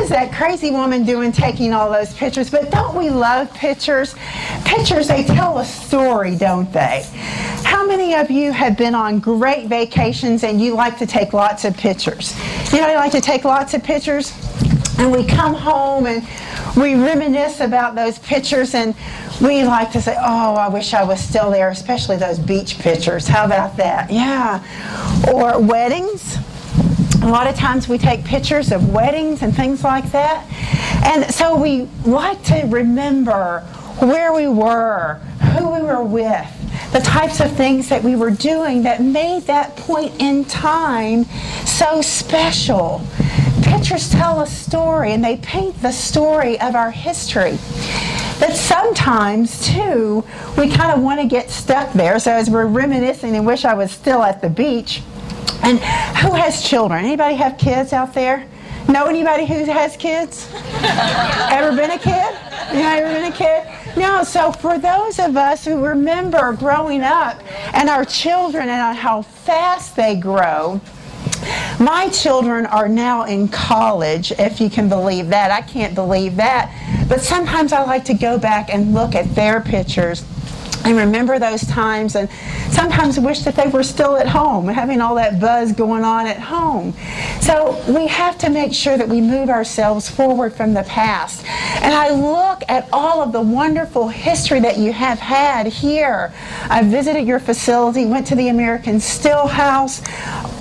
is that crazy woman doing taking all those pictures? But don't we love pictures? Pictures, they tell a story, don't they? How many of you have been on great vacations and you like to take lots of pictures? You know, you like to take lots of pictures, and we come home and we reminisce about those pictures, and we like to say, oh, I wish I was still there, especially those beach pictures. How about that? Yeah. Or weddings. A lot of times we take pictures of weddings and things like that. And so we like to remember where we were, who we were with, the types of things that we were doing that made that point in time so special. Pictures tell a story, and they paint the story of our history. But sometimes, too, we kind of want to get stuck there. So as we're reminiscing and wish I was still at the beach. And who has children? Anybody have kids out there? Know anybody who has kids? Ever been a kid? You know, ever been a kid? No, so for those of us who remember growing up and our children and how fast they grow, my children are now in college, if you can believe that. I can't believe that. But sometimes I like to go back and look at their pictures and remember those times, and sometimes wish that they were still at home, having all that buzz going on at home. So we have to make sure that we move ourselves forward from the past. And I look at all of the wonderful history that you have had here. I visited your facility, went to the American Still House,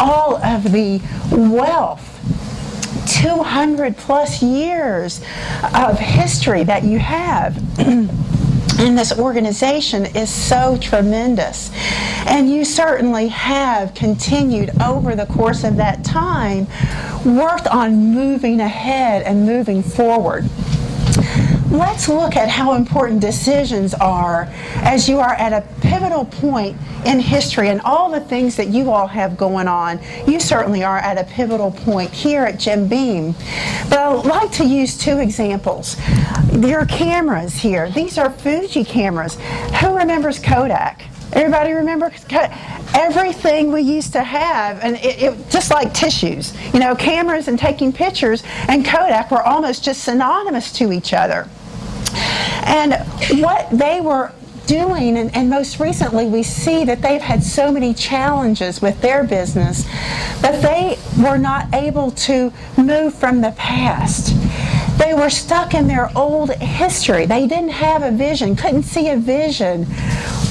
all of the wealth, 200 plus years of history that you have in this organization is so tremendous. And you certainly have continued over the course of that time, worked on moving ahead and moving forward. Let's look at how important decisions are as you are at a pivotal point in history and all the things that you all have going on. You certainly are at a pivotal point here at Jim Beam. But I'd like to use two examples. Your cameras here. These are Fuji cameras. Who remembers Kodak? Everybody remember everything we used to have, and it just like tissues. You know, cameras and taking pictures and Kodak were almost just synonymous to each other. And what they were doing, and most recently we see that they've had so many challenges with their business that they were not able to move from the past. They were stuck in their old history. They didn't have a vision, couldn't see a vision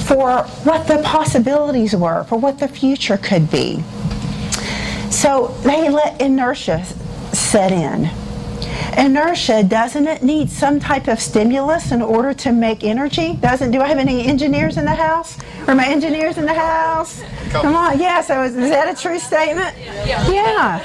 for what the possibilities were, for what the future could be. So they let inertia set in. Inertia, doesn't it need some type of stimulus in order to make energy? Do I have any engineers in the house? Are my engineers in the house? Come on, yeah, so is that a true statement? Yeah.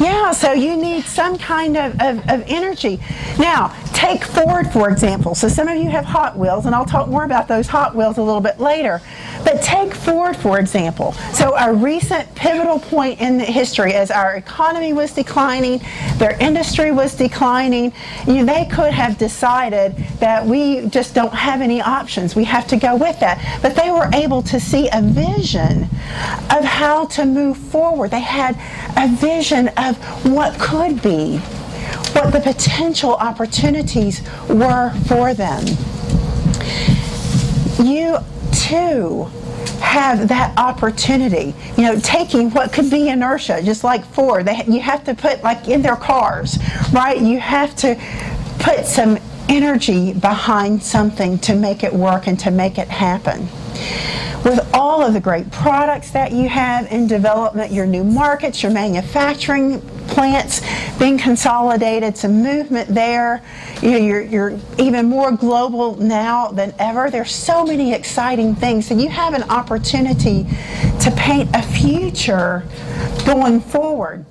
Yeah, so you need some kind of energy. Now, take Ford, for example. So some of you have Hot Wheels, and I'll talk more about those Hot Wheels a little bit later. But take Ford, for example. So a recent pivotal point in history as our economy was declining, their industry was declining, they could have decided that we just don't have any options. We have to go with that. But they were able to see a vision of how to move forward. They had a vision of what could be, what the potential opportunities were for them. You too have that opportunity, taking what could be inertia, just like Ford. You have to put, like in their cars, right? You have to put some energy behind something to make it work and to make it happen. With all of the great products that you have in development, your new markets, your manufacturing plants being consolidated, some movement there. You're even more global now than ever. There's so many exciting things. So you have an opportunity to paint a future going forward.